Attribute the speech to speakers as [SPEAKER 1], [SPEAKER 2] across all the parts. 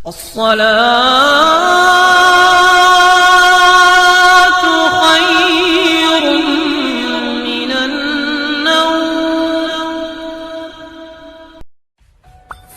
[SPEAKER 1] الصلاة خير من النوم.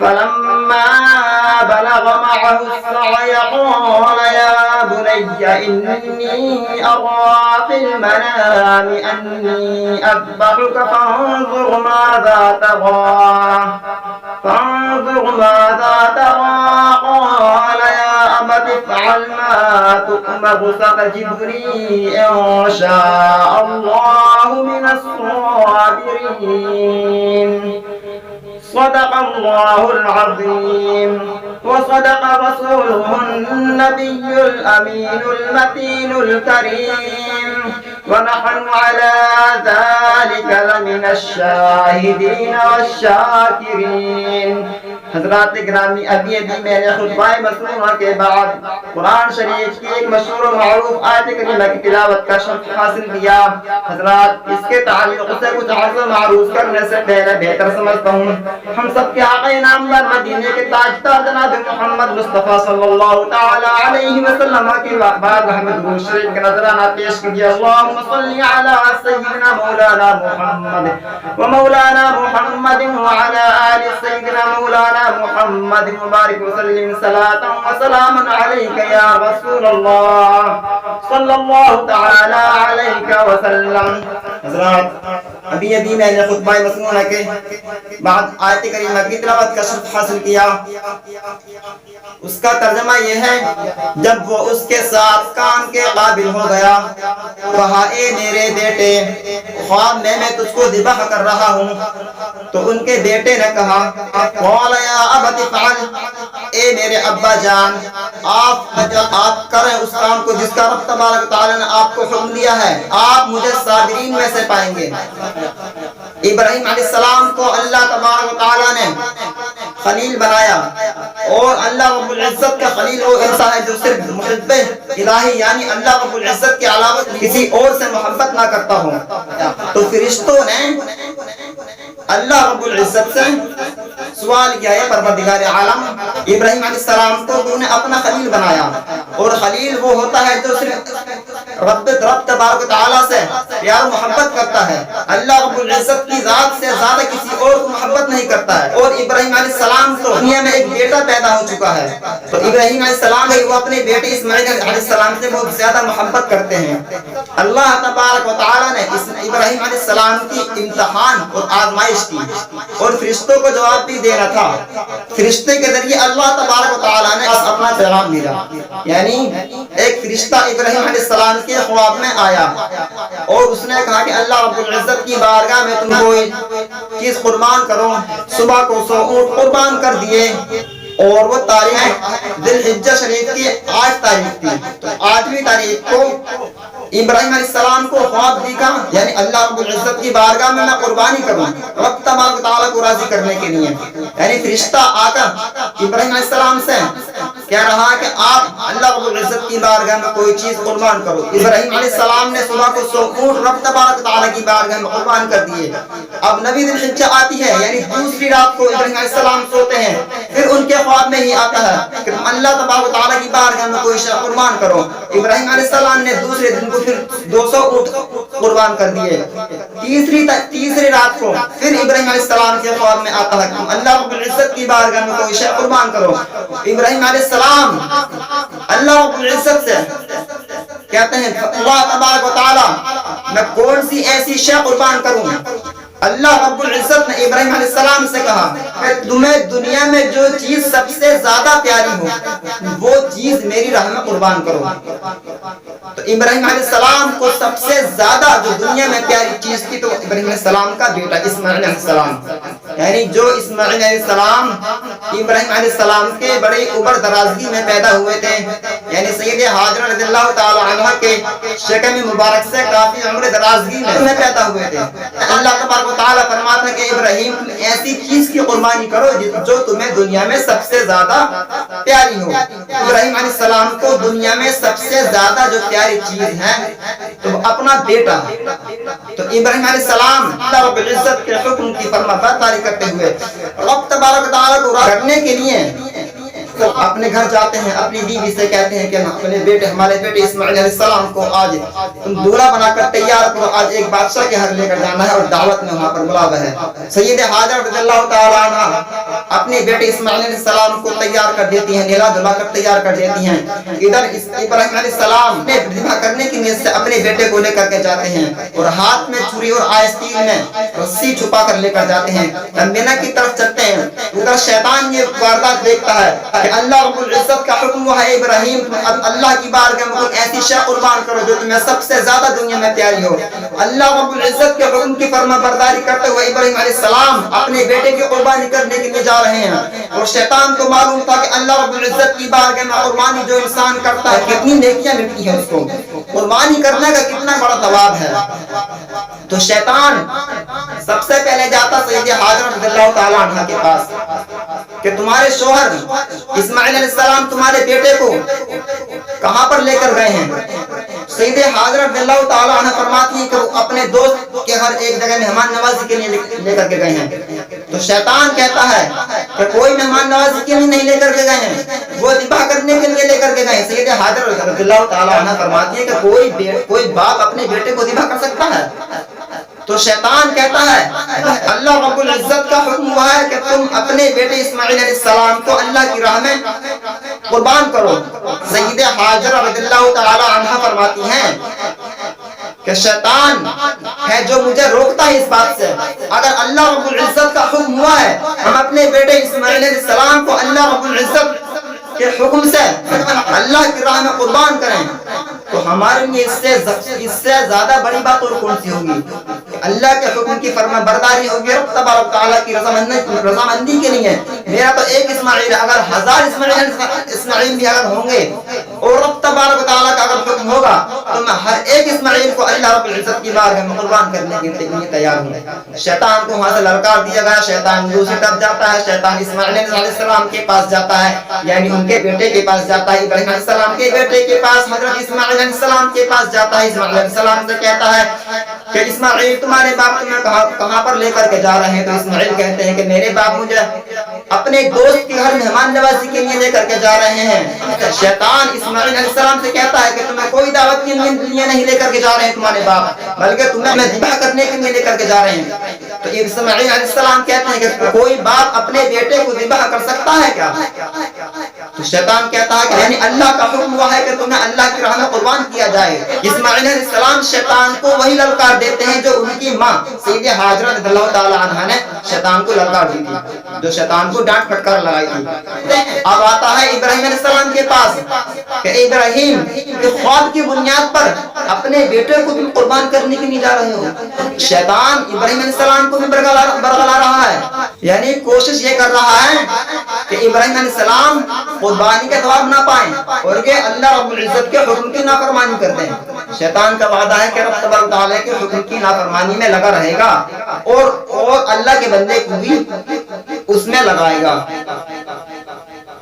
[SPEAKER 2] فلما بلغ معه السعي قال يا بني إني أرى في المنام أني أذبحك فانظر ماذا ترى. قال يا أبت افعل ما تؤمر ستجدني إن شاء الله من الصابرين. صدق الله العظيم وصدق رسوله النبي الأمين المتين الكريم ونحن على ذلك لمن الشاهدين والشاكرين. حضرات گرامی، ابھی میں نے خطبہ مسنونہ کے بعد قرآن شریف کی ایک مشہور و معروف آیت کریمہ کی تلاوت کا شرف حاصل کیا. حضرات، اس کے تعلق سے کچھ عرض و معروف کرنے سے پہلے بہتر سمجھتا ہوں ہم سب کے آقا نامور مدینے کے تاجدار جناب محمد مصطفیٰ صلی اللہ تعالی علیہ وسلم کی بعد حمد و شریف کا نذرانہ پیش کیجیے. اللہم صلی علی سیدنا مولانا محمد و مولانا محمد وعلی آل سیدنا مولانا محمد مبارک وسلم صلاة و سلاما علیک یا رسول اللہ صلی اللہ تعالی علیہ وسلم. حضرات، ابھی میں نے خطبہ مسنونہ کے بعد آیت کریمہ کی تلاوت کا شرف حاصل کیا. اس کا ترجمہ یہ ہے: جب وہ اس کے ساتھ کام کے قابل ہو گیا، کہا اے میرے بیٹے، خواب میں تجھ کو ذبح کر رہا ہوں. تو ان کے بیٹے نے کہا قال یا ابت افعل، اے میرے ابا جان، آپ کریں اس کام کو جس کا رب تبارک تعالی نے آپ کو حکم دیا ہے. آپ مجھے صابرین میں سے پائیں گے. ابراہیم علیہ السلام کو اللہ تبارک و تعالی نے خلیل بنایا، اور اللہ رب العزت کا خلیل وہ انسان ہے جو صرف محب الہی یعنی اللہ رب العزت کے علاوہ کسی اور سے محبت نہ کرتا ہو. تو فرشتوں نے اللہ رب العزت سے سوال کیا ہے: پروردگار عالم، ابراہیم علیہ السلام کو تو نے اپنا خلیل بنایا، اور خلیل وہ ہوتا ہے جو صرف رب تبارک تعالیٰ سے پیار محبت کرتا ہے. اللہ رب العزت کی ذات سے زیادہ کسی اور کو محبت نہیں کرتا ہے. اور ابراہیم علیہ السلام کو دنیا میں ایک بیٹا پیدا ہو چکا ہے، تو ابراہیم علیہ السلام وہ اپنے بیٹے اسماعیل علیہ السلام سے بہت زیادہ محبت کرتے ہیں. اللہ تبارک و تعالیٰ نے ابراہیم علیہ السلام کی امتحان اور آزمائش کی، اور فرشتوں کو جواب بھی دینا تھا. فرشتے کے ذریعے اللہ تبارک و تعالیٰ نے اپنا پیغام بھیجا. یعنی ایک فرشتہ ابراہیم علیہ السلام کے خواب میں آیا اور اس نے کہا کہ اللہ رب العزت کی بارگاہ میں تم کوئی چیز قربان کرو. صبح کو 100 اونٹ قربان کر دیے، اور وہ تاریخ ذی الحجہ شریف کی 8 تاریخ تھی. تو 8ویں تاریخ کو ابراہیم علیہ السلام کو خواب دیکھا، یعنی اللہ رب العزت کی بارگاہ میں قربانی کروں رب تبارک تعالیٰ کو راضی کرنے کے لیے. یعنی فرشتہ آ کر ابراہیم علیہ السلام سے کہہ رہا کہ آپ اللہ رب العزت کی بارگاہ میں کوئی چیز قربان کرو. ابراہیم علیہ السلام نے صبح کو 100 اونٹ رب تبارک تعالیٰ کی بارگاہ میں قربان کر دیے. اب نبی ذی الحجہ آتی ہے، یعنی دوسری رات کو ابراہیم علیہ السلام سوتے ہیں. پھر ان کے خواب میں ہی آتا ہے کہ تم اللہ تبارک و تعالیٰ کی بارگاہ میں کوئی شے قربان کرو۔ ابراہیم علیہ السلام نے دوسرے دن کو پھر 200 اونٹ قربان کر دیے۔ تیسری رات کو پھر ابراہیم علیہ السلام کے خواب میں آتا ہے کہ تم اللہ رب العزت کی بارگاہ میں کوئی شے قربان کرو۔ ابراہیم علیہ السلام اللہ رب العزت سے کہتے ہیں اللہ تبارک و تعالیٰ میں کون سی ایسی شے قربان کروں؟ اللہ رب العزت نے ابراہیم علیہ السلام سے کہا کہ تمہیں دنیا میں جو چیز سب سے زیادہ پیاری ہو وہ چیز میری راہ میں قربان کرو۔ تو ابراہیم علیہ السلام کو سب سے زیادہ جو دنیا میں پیاری چیز تھی تو ابراہیم علیہ السلام کا بیٹا اسماعیل علیہ السلام، یعنی جو اسماعیل علیہ السلام ابراہیم علیہ السلام کے بڑے عمر درازگی میں پیدا ہوئے تھے، یعنی سید حاجرہ رضی اللہ تعالی عنہ کے شکم مبارک سے کافی عمر درازگی میں پیدا ہوئے تھے۔ اللہ تبارک و تعالی فرماتا ہے کہ ابراہیم ایسی چیز کی قربانی کرو جو تمہیں دنیا میں سب سے زیادہ پیاری ہو۔ ابراہیم علیہ السلام کو دنیا میں سب سے زیادہ جو پیاری چیز ہے تو اپنا بیٹا، تو ابراہیم علیہ السلام اللہ رب العزت کے حکم کی فرما برداری کرتے ہوئے رب تبارک و تعالی کو راضی کرنے کے لیے اپنے گھر جاتے ہیں، اپنی بیوی سے کہتے ہیں کہ اپنے بیٹے ہمارے بیٹے اسماعیل علیہ السلام کو آج تم دولہا بنا کر تیار کرو، آج ایک بادشاہ کے گھر لے کر جانا ہے اور دعوت میں وہاں پر بلاوا ہے۔ سید حاجرہ رضی اللہ تعالی عنہ اپنے بیٹے اسماعیل علیہ السلام کو تیار کر دیتی ہیں، نہلا دھلا کر تیار کر دیتی ہیں۔ ادھر ابراہیم علیہ السلام نے ذبح کرنے کی نیت سے اپنے بیٹے کو لے کر کے جاتے ہیں اور ہاتھ میں چھری اور آستین میں رسی چھپا کر لے کر جاتے ہیں، مینا کی طرف چلتے ہیں۔ ادھر شیطان یہ واردات دیکھتا ہے کہ اللہ رب العزت کا حکم ہوا ہے ابراہیم تم اب اللہ کی بارگاہ میں کوئی ایسی شے قربان کرو جو تمہیں سب سے زیادہ دنیا میں پیاری ہو۔ اللہ رب العزت کے حکم کی فرما برداری کرتے ہوئے ابراہیم علیہ السلام اپنے بیٹے کی قربانی کرنے کے لیے جا رہے ہیں، اور شیطان کو معلوم تھا کہ اللہ رب العزت کی بارگاہ میں قربانی جو انسان کرتا ہے کتنی نیکیاں ملتی ہیں، اس کو قربانی کرنے کا کتنا بڑا ثواب ہے۔ تو شیطان سب سے پہلے جاتا سید حاجرہ رضی اللہ تعالی عنہ کے پاس کہ تمہارے شوہر اسماعیل علیہ السلام تمہارے بیٹے کو کہاں پر لے کر گئے ہیں؟ سید حاجرہ رضی اللہ تعالی عنہ فرماتی ہیں کہ وہ اپنے دوست کے ہر ایک جگہ مہمان نوازی کے لیے لے کر کے گئے ہیں۔ تو شیطان کہتا ہے کہ کوئی مہمان نوازی کے لیے نہیں لے کر کے گئے ہیں، وہ ذبح کرنے کے لیے لے کر کے گئے ہیں۔ سید حاجرہ رضی اللہ تعالی عنہ فرماتی ہے کہ کوئی باپ اپنے بیٹے کو ذبح کر سکتا ہے؟ تو شیطان کہتا ہے اللہ رب العزت کا حکم ہوا ہے کہ تم اپنے بیٹے اسماعیل علیہ السلام کو اللہ کی راہ میں قربان کرو۔ سید حاجرہ رضی اللہ تعالی عنہ فرماتی ہیں کہ شیطان ہے جو مجھے روکتا ہے اس بات سے، اگر اللہ رب العزت کا حکم ہوا ہے ہم اپنے بیٹے اسماعیل علیہ السلام کو اللہ رب العزت کے حکم سے اللہ کی راہ میں قربان کریں تو ہمارے لیے اس سے زیادہ بڑی بات اور کون سی ہوگی؟ اللہ کے حکم کی فرما برداری ہوگی رب تبارک تعالیٰ کی رضامندی کے لیے۔ میرا تو ایک اسماعیل ہے، اگر 1000 اسماعیل بھی اگر ہوں گے اور رب تبارک تعالیٰ کا اگر حکم ہوگا تو میں ہر ایک اسماعیل کو اللہ رب العزت کی بارگاہ میں قربان کرنے کے لیے تیار ہوں۔ شیطان کو وہاں سے للکار دیا گیا، شیطان دوسری طرف جاتا ہے، شیطان اسماعیل علیہ السلام کے پاس جاتا ہے، یعنی ان کے بیٹے کے پاس جاتا ہے، ابراہیم علیہ السلام کے بیٹے کے پاس حضرت اسماعیل علیہ السلام کے پاس جاتا ہے۔ اسماعیل علیہ السلام سے کہتا ہے کہ اسماعیل تمہارے باپ تمہیں کہاں پر لے کر کے جا رہے ہیں؟ تو اسماعیل کہتے ہیں کہ میرے باپ مجھے اپنے دوست کے گھر مہمان نوازی کے لیے لے کر کے جا رہے ہیں۔ شیطان اسماعیل علیہ السلام سے کہتا ہے کہ تمہیں کوئی دعوت کے لیے نہیں لے کر کے جا رہے ہیں تمہارے باپ، بلکہ تمہیں ذبح کرنے کے لیے لے کر کے جا رہے ہیں۔ تو اسماعیل علیہ السلام کہتے ہیں کہ کوئی باپ اپنے بیٹے کو ذبح کر سکتا ہے کیا؟ تو شیطان کہتا ہے کہ یعنی اللہ کا حکم ہوا ہے کہ تمہیں اللہ کی راہ میں قربان کیا جائے۔ اسماعیل علیہ السلام شیطان کو وہی للکار دیتے ہیں جو ان کی ماں سید حاجرہ رضی اللہ تعالی عنہا نے شیطان کو للکار دی تھی، جو شیطان کو ڈانٹ پھٹکار لگائی تھی۔ اب آتا ہے ابراہیم علیہ السلام کے پاس کہ ابراہیم خواب کی بنیاد پر اپنے بیٹے کو تم قربان کرنے کے لیے جا رہے ہو۔ شیطان ابراہیم علیہ السلام کو بھی برگلا رہا ہے، یعنی کوشش یہ کر رہا ہے کہ ابراہیم علیہ السلام قربانی کا ثواب نہ پائیں اور کہ اللہ رب العزت کے حکم کی نافرمانی کر دیں۔ شیطان کا وعدہ ہے کہ رب تبارک تعالیٰ کے حکم کی نافرمانی میں لگا رہے گا اور اللہ کے بندے کو بھی اس میں لگائے گا۔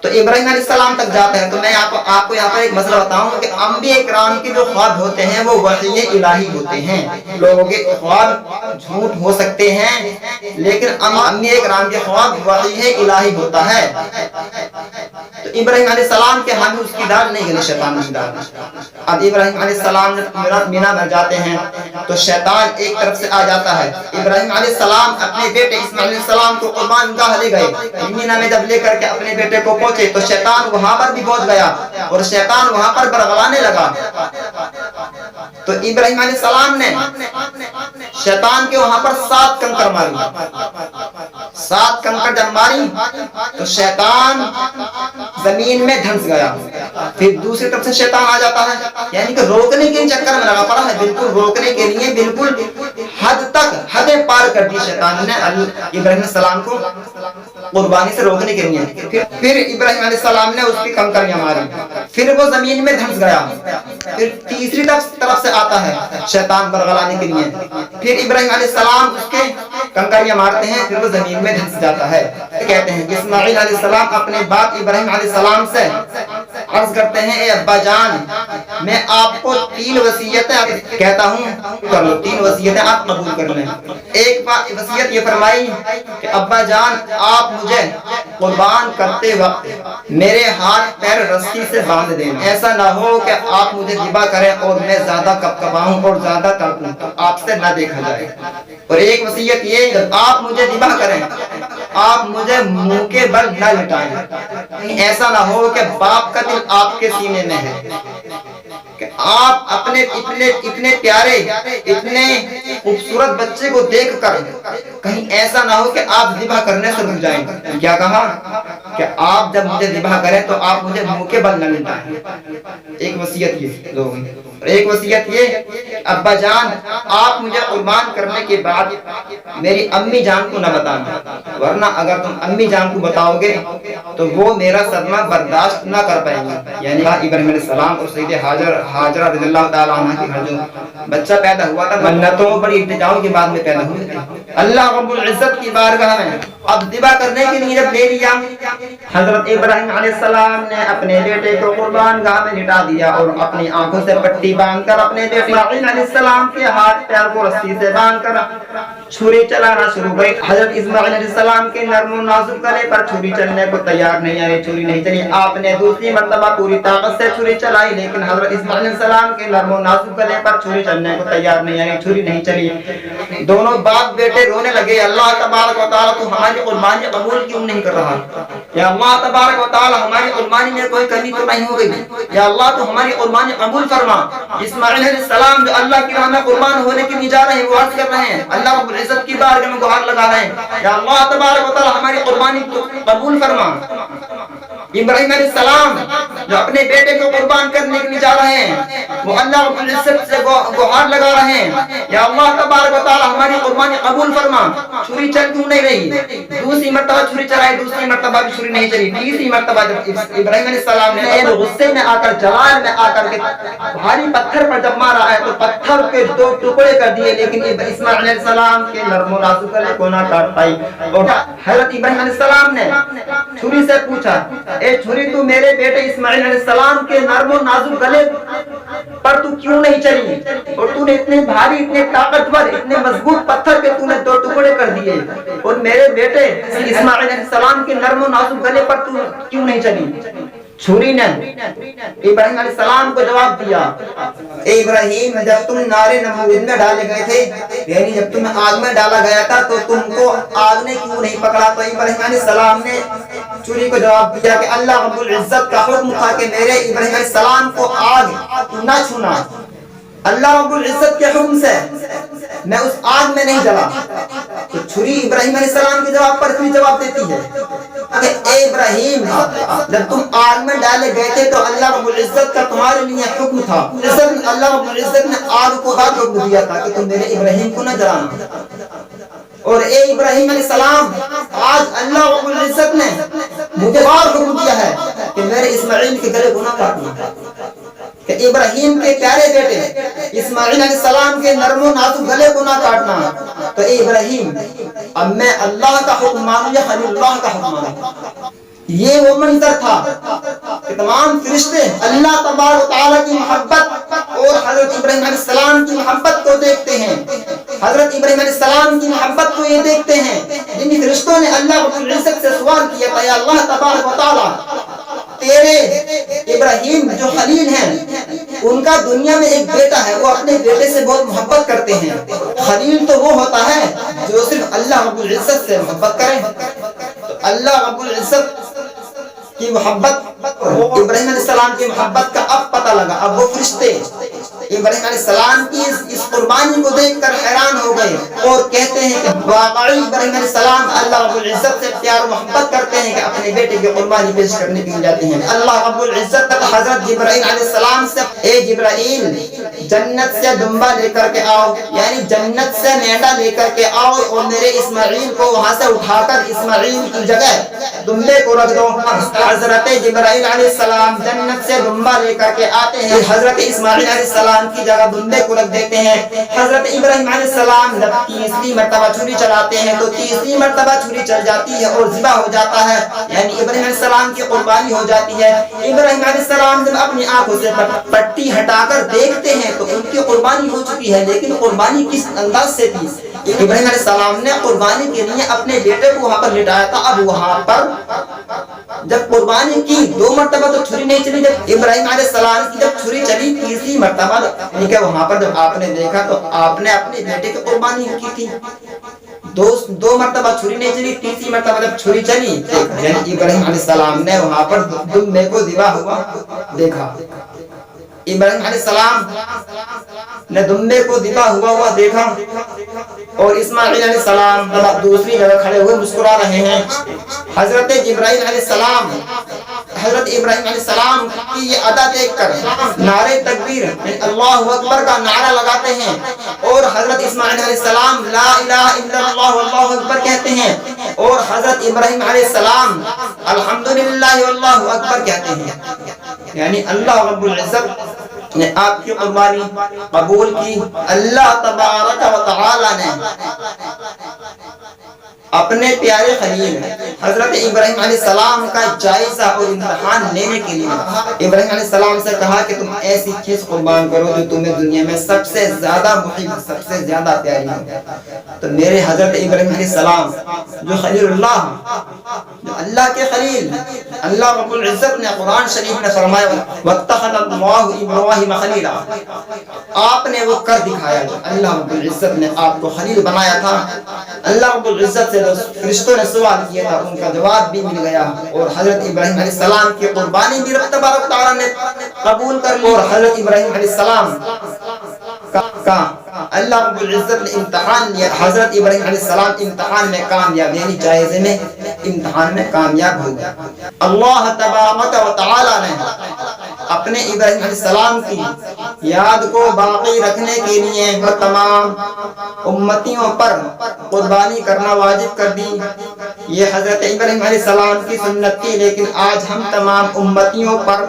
[SPEAKER 2] تو ابراہیم علیہ السلام تک جاتے ہیں. تو میں آپ کو یہاں پر ایک مسئلہ بتاؤں کہ انبیاء کرام کے جو خواب ہوتے ہیں وہ وحی الہی ہوتے ہیں. لوگوں کے خواب جھوٹ ہو سکتے ہیں لیکن انبیاء کرام کے خواب وحی الہی ہوتا ہے. تو ابراہیم علیہ السلام کے ہاں بھی اس کی دال نہیں گلی شیطان کی دال. اب ابراہیم علیہ السلام جب مینا میں جاتے ہیں تو شیطان ایک طرف سے آ جاتا ہے. ابراہیم علیہ السلام اپنے بیٹے اسماعیل علیہ السلام کو قربان گاہ لے گئے. مینا میں جب لے کر کے اپنے بیٹے کو پہنچے تو شیطان وہاں پر بھی پہنچ گیا اور شیطان وہاں پر برغلانے لگا. تو ابراہیم علیہ السلام نے شیطان کے وہاں پر 7 کنکر ماری. 7 کنکر جب ماری تو شیطان زمین میں دھنس گیا. پھر دوسری طرف سے شیطان آ جاتا ہے, یعنی کہ روکنے کے چکر میں لگا پڑا ہے. بالکل روکنے کے لیے بالکل حد تک حدیں پار کر دی شیطان نے ابراہیم علیہ السلام کو قربانی سے روکنے کے لیے. پھر ابراہیم علیہ السلام نے اس کی کنکریاں ماری, پھر وہ زمین میں دھنس گیا. پھر تیسری طرف سے آتا ہے شیطان برغلانے کے لیے. پھر ابراہیم علیہ السلام اس کے کنکریاں مارتے ہیں, پھر وہ زمین میں دھنس جاتا ہے. کہتے ہیں کہ اسماعیل علیہ السلام اپنے باپ ابراہیم علیہ السلام سے عرض کرتے ہیں, اے ابا جان میں آپ کو 3 وصیتیں کہتا ہوں, کر لو. 3 وصیتیں آپ قبول کر لیں. ایک وصیت یہ فرمائی کہ ابا جان آپ مجھے قربان کرتے وقت میرے ہاتھ پیر رسی سے باندھ دینا. ایسا نہ ہو کہ آپ مجھے ذبح کریں اور میں زیادہ کپکپاؤں اور زیادہ تڑپوں تو آپ سے نہ دیکھا جائے. اور ایک وصیت یہ کہ آپ مجھے ذبح کریں آپ مجھے منہ کے بل نہ لٹائیں. ایسا نہ ہو کہ باپ کا دل آپ کے سینے میں ہے, کہ آپ اپنے اتنے پیارے اتنے خوبصورت بچے کو دیکھ کر کہیں ایسا نہ ہو کہ آپ ذبح کرنے سے رک جائیں. کیا کہا کہ آپ جب مجھے ذبح کریں تو آپ مجھے منہ کے بل نہ لٹائیں. ایک وصیت یہ لوگ. ایک وصیت یہ ابا جان آپ مجھے قربان کرنے کے بعد میری امی جان کو نہ بتانا, ورنہ اگر تم امی جان کو بتاؤ گے تو وہ میرا صدمہ برداشت نہ کر پائیں گے. یعنی ابراہیم علیہ السلام اور سیدہ ہاجرہ رضی اللہ تعالی عنہ کے گھر جو بچہ پیدا ہوا تھا منتوں بڑی التجاؤں کے بعد میں پیدا ہوا. اللہ رب العزت کی بارگاہ میں اب ذبح کرنے کے لیے جب لے لیا, حضرت ابراہیم علیہ السلام نے اپنے بیٹے کو قربان گاہ میں لٹا دیا اور اپنی آنکھوں سے پٹی باندھ کر اپنے بیٹے اسماعیل علیہ السلام کے ہاتھ پیر کو رسی سے باندھ کر چھری چلانا شروع کی. حضرت اسماعیل علیہ السلام کے نرم و نازک گلے پر چھری چلنے کو تیار نہیں آئی, چھری نہیں چلی. آپ نے دوسری مرتبہ پوری طاقت سے چھری چلائی لیکن حضرت اسماعیل علیہ السلام کے نرم و نازک گلے پر چھری چلنے کو تیار نہیں آئی, چھری نہیں چلی. دونوں باپ بیٹے رونے لگے, اللہ تبارک و تعالیٰ تو ہماری قربانی قبول کیوں نہیں کر رہا؟ یا اللہ تبارک و تعالیٰ ہماری قربانی میں کوئی کمی تو نہیں ہو گئی؟ یا اللہ تو ہماری قربانی قبول فرما. اسماعیل علیہ السلام جو اللہ کی راہ میں قربان ہونے کے لیے جا رہے ہیں وہ عرض کر رہے ہیں, اللہ رب العزت کی بارگاہ میں گہار لگا رہے ہیں, یا اللہ تبارک و تعالیٰ ہماری قربانی قبول فرما. ابراہیم علیہ السلام جو اپنے بیٹے کو قربان کرنے کے لیے جا رہے ہیں وہ اللہ رب العزت سے گہار لگا رہے ہیں, یا اللہ تبارک و تعالیٰ ہماری قربانی قبول فرما. چھری چل کیوں نہیں رہی؟ دوسری مرتبہ چھری چلائی, دوسری مرتبہ بھی چھری نہیں چلی. تیسری مرتبہ جب ابراہیم علیہ السلام نے غصے میں آ کر جلال میں آ کر کے بھاری پتھر پر جب مارا ہے تو پتھر کے 2 ٹکڑے کر دیے, لیکن اسماعیل علیہ السلام کے نرم و نازک گلے کو نہ کاٹ پائی. اور حضرت ابراہیم علیہ السلام نے چھری سے پوچھا, اے چھری تو میرے بیٹے اسماعیل علیہ السلام کے نرم و نازک گلے پر تو کیوں نہیں چلی, اور تو نے اتنے بھاری اتنے طاقتور اتنے مضبوط پتھر کے تو نے 2 ٹکڑے کر دیے, اور میرے بیٹے اسماعیل علیہ السلام کے نرم و نازک گلے پر تو کیوں نہیں چلی؟ چھری نے ابراہیم علیہ السلام کو جواب دیا, اے ابراہیم جب تم نارے نمرود میں ڈالے گئے تھے, یعنی جب تمہیں آگ میں ڈالا گیا تھا تو تم کو آگ نے کیوں نہیں پکڑا؟ تو ابراہیم علیہ السلام نے چھری کو جواب دیا کہ اللہ رب العزت کا حکم تھا کہ میرے ابراہیم علیہ السلام کو آگ نہ چھونا. اللہ رب العزت کے حکم سے میں اس آگ میں نہیں جلا. تو چھری ابراہیم علیہ السلام کے جواب پر اتنی جواب دیتی ہے کہ اے ابراہیم جب تم آگ میں ڈالے گئے تھے تو اللہ رب العزت کا تمہارے لیے حکم تھا. اللہ رب العزت نے آگ کو حکم دیا تھا کہ تم میرے ابراہیم کو نہ جلانا. اور اے ابراہیم علیہ السلام آج اللہ رب العزت نے مجھے اور حکم دیا ہے کہ میرے اسماعیل کے گلے کو نہ کاٹنا. کہ ابراہیم کے پیارے بیٹے اسماعیل علیہ السلام کے نرم و نازک گلے کو نہ کاٹنا. تو اے ابراہیم اب میں اللہ کا حکم مانوں یا خلیل اللہ کا حکم مانوں؟ یہ وہ منظر تھا کہ تمام فرشتے اللہ تبارک و تعالیٰ کی محبت اور حضرت ابراہیم علیہ السلام کی محبت کو دیکھتے ہیں. حضرت ابراہیم علیہ السلام کی محبت کو یہ دیکھتے ہیں. جن فرشتوں نے اللہ رب العزت سے سوال کیا تھا، یا اللہ تبارک و تعالیٰ، تیرے ابراہیم جو خلیل ہیں ان کا دنیا میں ایک بیٹا ہے، وہ اپنے بیٹے سے بہت محبت کرتے ہیں. خلیل تو وہ ہوتا ہے جو صرف اللہ رب العزت سے محبت کرے. تو اللہ رب العزت کی محبت، ابراہیم علیہ السلام کی محبت کا اب پتہ لگا. اب وہ فرشتے ابراہیم علیہ السلام کی اس قربانی کو دیکھ کر حیران ہو گئے اور کہتے ہیں کہ واقعی ابراہیم علیہ السلام اللہ رب العزت سے پیار و محبت کرتے ہیں کہ اپنے بیٹے کی قربانی پیش کرنے کے لیے جاتے ہیں. اللہ رب العزت حضرت جبرائیل علیہ السلام سے، اے جبرائیل، جنت سے دمبا لے کر کے آؤ، یعنی جنت سے مینڈا لے کر کے آؤ اور میرے اسماعیل کو وہاں سے اٹھا کر اسماعیل کی جگہ دمبے کو رکھ دو. حضرت جبرائیل علیہ السلام جنت سے دمبا لے کر کے آتے ہیں، حضرت اسماعیل علیہ السلام کی جگہ دمبے کو رکھ دیتے ہیں. حضرت ابراہیم علیہ السلام جب تیسری مرتبہ چھری چلاتے ہیں تو تیسری مرتبہ چھری چل جاتی ہے اور ذبح ہو جاتا ہے، یعنی ابراہیم علیہ السلام کی قربانی ہو جاتی ہے. ابراہیم علیہ السلام جب اپنی آنکھوں سے پٹی ہٹا کر دیکھتے ہیں تو ان کی قربانی ہو چکی ہے، لیکن قربانی کس انداز سے تھی؟ ابراہیم علیہ السلام نے قربانی کے لیے اپنے بیٹے کو وہاں پر لٹایا تھا. اب وہاں پر جب قربانی کی 2 مرتبہ تو چھری نہیں چلی، جب ابراہیم علیہ السلام کی جب چھری چلی تیسری مرتبہ، یعنی کہ وہاں پر جب آپ نے دیکھا تو آپ نے اپنے بیٹے کی قربانی کی تھی. 2 مرتبہ چھری نہیں چلی، تیسری مرتبہ جب چھری چلی یعنی ابراہیم علیہ السلام نے وہاں پر دمبے کو ذبح ہوا دیکھا. ابراہیم علیہ السلام نے دمبے کو ذبح ہوا دیکھا اور اسماعیل علیہ السلام دوسری جگہ کھڑے ہوئے مسکرا رہے ہیں. حضرت جبرائیل علیہ السلام حضرت ابراہیم علیہ السلام کی یہ ادا دیکھ کر نعرے تکبیر اللہ اکبر کا نعرہ لگاتے ہیں اور حضرت اسماعیل علیہ السلام لا الہ الا اللہ واللہ اکبر کہتے ہیں اور حضرت ابراہیم علیہ السلام الحمدللہ واللہ اکبر کہتے ہیں. یعنی اللہ رب العزت نے آپ کی قربانی قبول کی. اللہ تبارک و تعالی نے اپنے پیارے خلیل حضرت ابراہیم علیہ السلام کا جائزہ اور امتحان لینے کے لیے ابراہیم علیہ السلام سے کہا کہ تم ایسی چیز قربان کرو جو تمہیں دنیا میں سب سے زیادہ محب، سب سے زیادہ پیاری ہو. تو میرے حضرت ابراہیم علیہ السلام جو خلیل اللہ، جو اللہ کے خلیل، اللہ رب العزت نے قرآن شریف میں فرمایا وَاتَّخَذَ اللَّهُ إِبْرَاهِيمَ خَلِيلًا، آپ نے وہ کر دکھایا. اللہ رب العزت نے آپ کو خلیل بنایا تھا. اللہ رب العزت سے فرشتوں نے سوال کیا تھا، ان کا جواب بھی مل گیا اور حضرت ابراہیم علیہ السلام کی قربانی بھی رب تبارک و تعالی نے قبول کر لی. اور حضرت ابراہیم علیہ السلام کا اللہ رب العزت نے امتحان لیا. حضرت ابراہیم علیہ السلام امتحان میں کامیاب، یعنی جائزے میں امتحان میں کامیاب ہو گیا. اللہ تبارک و تعالی نے اپنے ابراہیم علیہ السلام کی یاد کو باقی رکھنے کے لیے وہ تمام امتیوں پر قربانی کرنا واجب کر دی. یہ حضرت ابراہیم علیہ السلام کی سنت تھی، لیکن آج ہم تمام امتیوں پر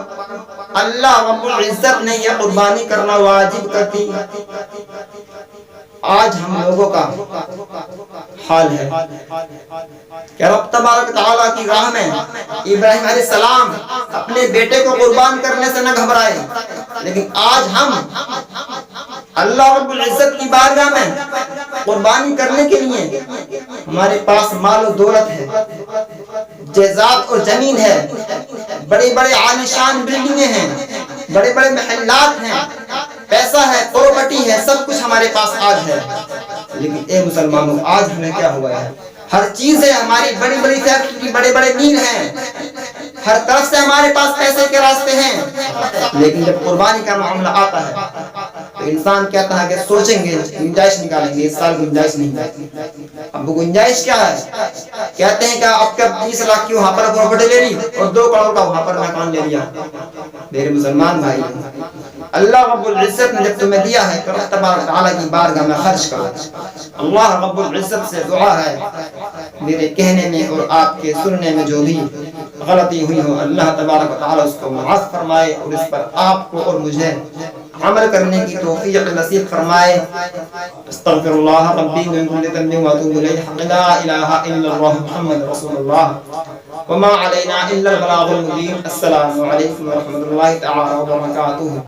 [SPEAKER 2] اللہ رب العزت نے یہ قربانی کرنا واجب کر دی. آج ہم لوگوں کا حال ہے کہ رب تبارک تعالیٰ کی راہ میں ابراہیم علیہ السلام اپنے بیٹے کو قربان کرنے سے نہ گھبرائے، لیکن آج ہم اللہ رب العزت کی بارگاہ میں قربانی کرنے کے لیے ہمارے پاس مال و دولت ہے، جائیداد اور زمین ہے، بڑے بڑے عالیشان بلڈنگیں ہیں، بڑے بڑے محلات ہیں، پیسہ ہے، پراپرٹی ہے، سب کچھ ہمارے پاس آج ہے. لیکن اے مسلمانوں، آج ہمیں کیا ہوا ہے؟ ہر چیز ہے، ہماری بڑی بڑی فیکٹری، بڑے بڑے میل ہیں، ہر طرف سے ہمارے پاس پیسے کے راستے ہیں، لیکن جب قربانی کا معاملہ آتا ہے تو انسان کہتا ہے کہ سوچیں گے، گنجائش نکالیں گے. اس سال گنجائش نہیں. اب گنجائش کیا ہے؟ کہتے ہیں کہ آپ کا 20 لاکھ کی وہاں پر پراپرٹی لے لی اور 2 کروڑ کا وہاں پر مکان لے لیا. میرے مسلمان بھائی، اللہ رب العزت نے جب تمہیں دیا ہے تو اللہ تبارک تعالیٰ کی بارگاہ میں خرچ کرو. اللہ رب العزت سے دعا ہے میرے کہنے میں اور آپ کے سننے میں جو بھی غلطی ہوئی ہو، اللہ تبارک تعالیٰ اس کو معاف فرمائے اور اس پر آپ کو اور مجھے عمل کرنے کی توفیق نصیب فرمائے. استغفر اللہ ربی من کل ذنب واتوب الیہ. لا الہ الا اللہ محمد رسول اللہ. وما علينا إلا البلاغ المبين. السلام عليكم ورحمة الله تعالى وبركاته.